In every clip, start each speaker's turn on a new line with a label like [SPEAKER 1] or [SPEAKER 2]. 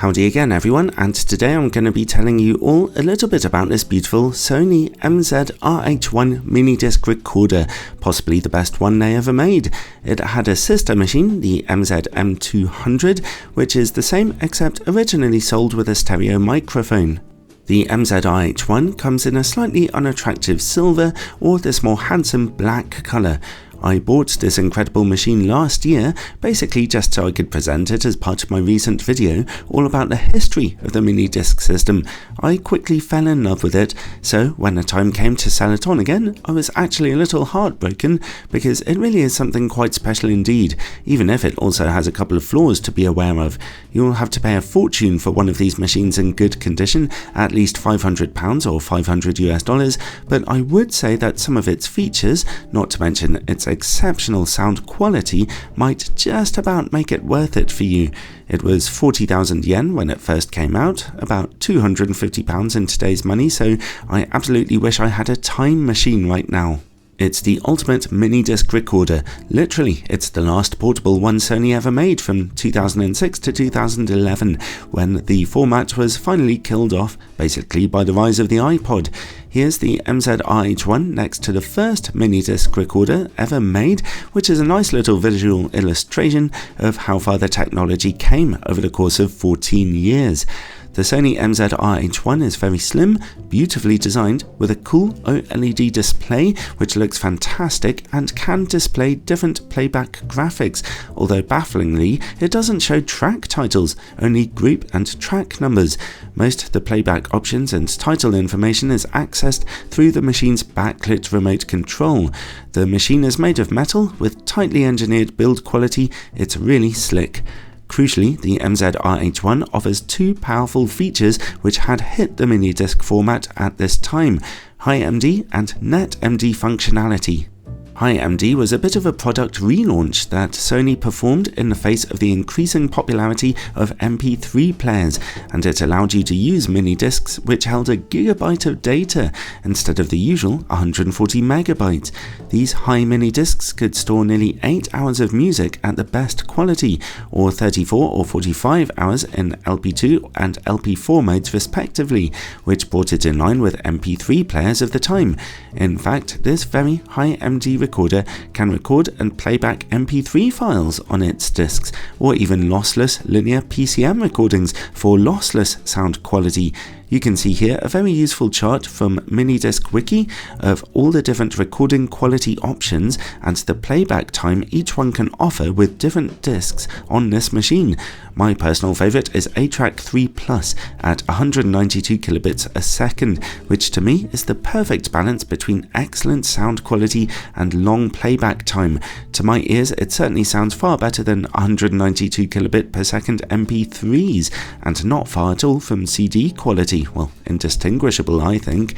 [SPEAKER 1] Howdy again everyone, and today I'm going to be telling you all a little bit about this beautiful Sony MZ-RH1 Minidisc recorder, possibly the best one they ever made. It had a sister machine, the MZ-M200, which is the same except originally sold with a stereo microphone. The MZ-RH1 comes in a slightly unattractive silver or this more handsome black colour. I bought this incredible machine last year, basically just so I could present it as part of my recent video all about the history of the Minidisc system. I quickly fell in love with it, so when the time came to sell it on again, I was actually a little heartbroken because it really is something quite special indeed, even if it also has a couple of flaws to be aware of. You'll have to pay a fortune for one of these machines in good condition, at least £500 or $500 US, but I would say that some of its features, not to mention its exceptional sound quality, might just about make it worth it for you. It was 40,000 yen when it first came out, about £250 in today's money, so I absolutely wish I had a time machine right now. It's the ultimate mini-disc recorder. Literally, it's the last portable one Sony ever made from 2006 to 2011, when the format was finally killed off, basically by the rise of the iPod. Here's the MZ-RH1 next to the first mini-disc recorder ever made, which is a nice little visual illustration of how far the technology came over the course of 14 years. The Sony MZ-RH1 is very slim, beautifully designed, with a cool OLED display which looks fantastic and can display different playback graphics, although bafflingly it doesn't show track titles, only group and track numbers. Most of the playback options and title information is accessed through the machine's backlit remote control. The machine is made of metal with tightly engineered build quality. It's really slick. Crucially, the MZ-RH1 offers two powerful features which had hit the mini-disc format at this time: HiMD and NetMD functionality. HiMD was a bit of a product relaunch that Sony performed in the face of the increasing popularity of MP3 players, and it allowed you to use mini-discs which held a gigabyte of data instead of the usual 140 megabytes. These high mini-discs could store nearly 8 hours of music at the best quality, or 34 or 45 hours in LP2 and LP4 modes respectively, which brought it in line with MP3 players of the time. In fact, this very HiMD recorder can record and play back MP3 files on its discs, or even lossless linear PCM recordings for lossless sound quality. You can see here a very useful chart from Minidisc Wiki of all the different recording quality options and the playback time each one can offer with different discs on this machine. My personal favourite is A-Track 3 Plus at 192 kilobits a second, which to me is the perfect balance between excellent sound quality and long playback time. To my ears, it certainly sounds far better than 192 kilobit per second MP3s, and not far at all from CD quality. Well, indistinguishable, I think.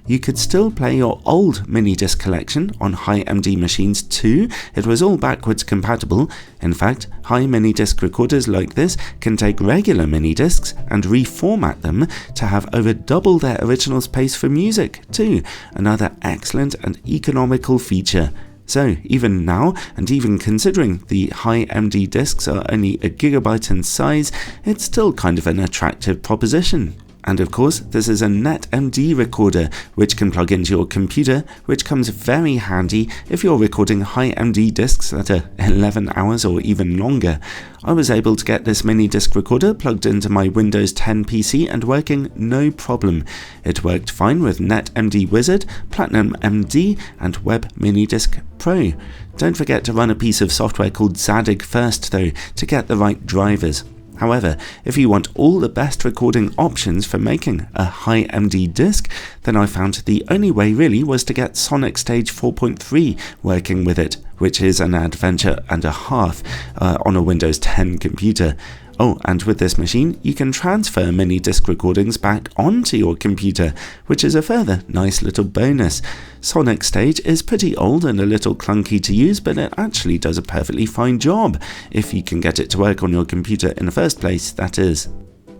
[SPEAKER 1] You could still play your old mini-disc collection on HiMD machines too. It was all backwards compatible. In fact, high mini-disc recorders like this can take regular mini-discs and reformat them to have over double their original space for music too. Another excellent and economical feature. So even now, and even considering the HiMD discs are only a gigabyte in size, it's still kind of an attractive proposition. And of course, this is a NetMD recorder, which can plug into your computer, which comes very handy if you're recording HiMD discs that are 11 hours or even longer. I was able to get this mini disc recorder plugged into my Windows 10 PC and working no problem. It worked fine with NetMD Wizard, Platinum MD, and Web Minidisc Pro. Don't forget to run a piece of software called Zadig first though, to get the right drivers. However, if you want all the best recording options for making a HiMD disc, then I found the only way really was to get Sonic Stage 4.3 working with it, which is an adventure and a half on a Windows 10 computer. Oh, and with this machine, you can transfer mini disc recordings back onto your computer, which is a further nice little bonus. Sonic Stage is pretty old and a little clunky to use, but it actually does a perfectly fine job, if you can get it to work on your computer in the first place, that is.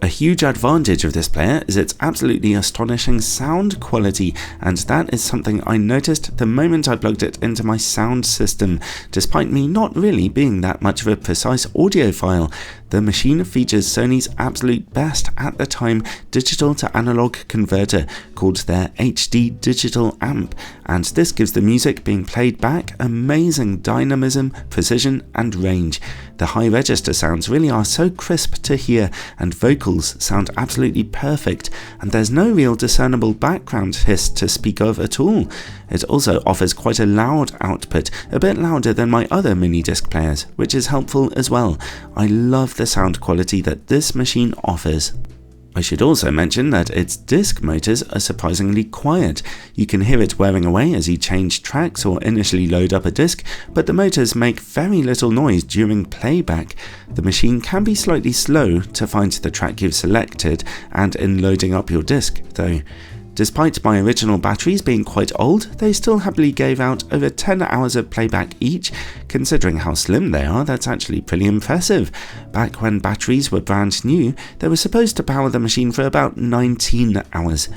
[SPEAKER 1] A huge advantage of this player is its absolutely astonishing sound quality, and that is something I noticed the moment I plugged it into my sound system, despite me not really being that much of a precise audiophile. The machine features Sony's absolute best at the time digital to analog converter called their HD digital amp, and this gives the music being played back amazing dynamism, precision and range. The high register sounds really are so crisp to hear, and vocals sound absolutely perfect, and there's no real discernible background hiss to speak of at all. It also offers quite a loud output, a bit louder than my other mini disc players, which is helpful as well. I love the sound quality that this machine offers. I should also mention that its disc motors are surprisingly quiet. You can hear it wearing away as you change tracks or initially load up a disc, but the motors make very little noise during playback. The machine can be slightly slow to find the track you've selected and in loading up your disc though. Despite my original batteries being quite old, they still happily gave out over 10 hours of playback each. Considering how slim they are, that's actually pretty impressive. Back when batteries were brand new, they were supposed to power the machine for about 19 hours.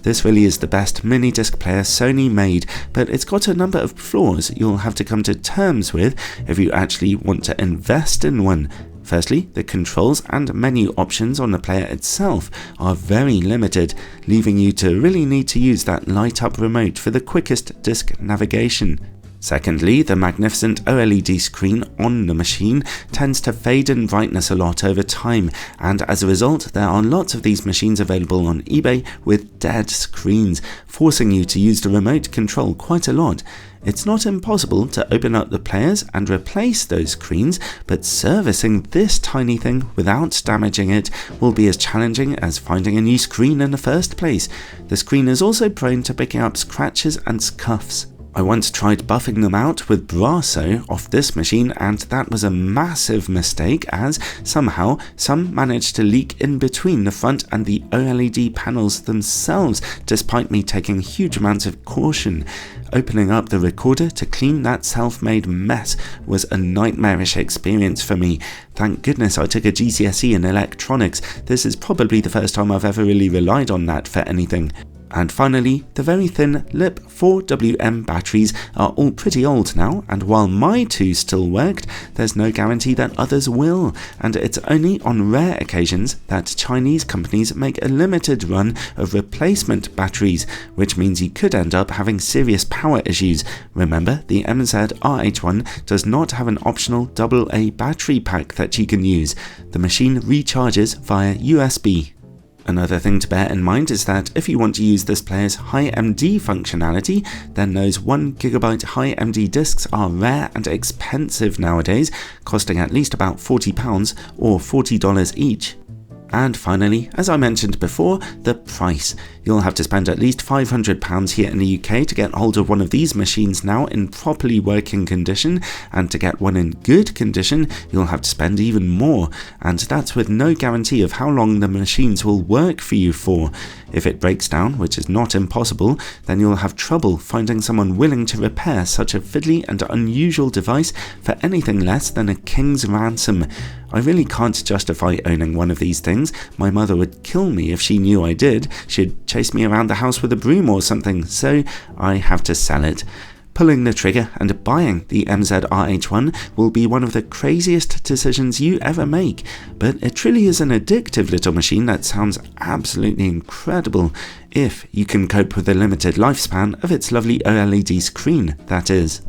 [SPEAKER 1] This really is the best mini disc player Sony made, but it's got a number of flaws you'll have to come to terms with if you actually want to invest in one. Firstly, the controls and menu options on the player itself are very limited, leaving you to really need to use that light up remote for the quickest disc navigation. Secondly, the magnificent OLED screen on the machine tends to fade in brightness a lot over time, and as a result there are lots of these machines available on eBay with dead screens, forcing you to use the remote control quite a lot. It's not impossible to open up the players and replace those screens, but servicing this tiny thing without damaging it will be as challenging as finding a new screen in the first place. The screen is also prone to picking up scratches and scuffs. I once tried buffing them out with Bossa off this machine, and that was a massive mistake, as somehow some managed to leak in between the front and the OLED panels themselves, despite me taking huge amounts of caution. Opening up the recorder to clean that self-made mess was a nightmarish experience for me. Thank goodness I took a GCSE in electronics. This is probably the first time I've ever really relied on that for anything. And finally, the very thin LiP 4WM batteries are all pretty old now, and while my two still worked, there's no guarantee that others will, and it's only on rare occasions that Chinese companies make a limited run of replacement batteries, which means you could end up having serious power issues. Remember, the MZ-RH1 does not have an optional AA battery pack that you can use. The machine recharges via USB. Another thing to bear in mind is that if you want to use this player's HiMD functionality, then those 1GB HiMD discs are rare and expensive nowadays, costing at least about £40 or $40 each. And finally, as I mentioned before, the price. You'll have to spend at least £500 here in the UK to get hold of one of these machines now in properly working condition, and to get one in good condition, you'll have to spend even more, and that's with no guarantee of how long the machines will work for you for. If it breaks down, which is not impossible, then you'll have trouble finding someone willing to repair such a fiddly and unusual device for anything less than a king's ransom. I really can't justify owning one of these things. My mother would kill me if she knew I did. She'd chase me around the house with a broom or something, so I have to sell it. Pulling the trigger and buying the MZ-RH1 will be one of the craziest decisions you ever make, but it truly is an addictive little machine that sounds absolutely incredible, if you can cope with the limited lifespan of its lovely OLED screen, that is.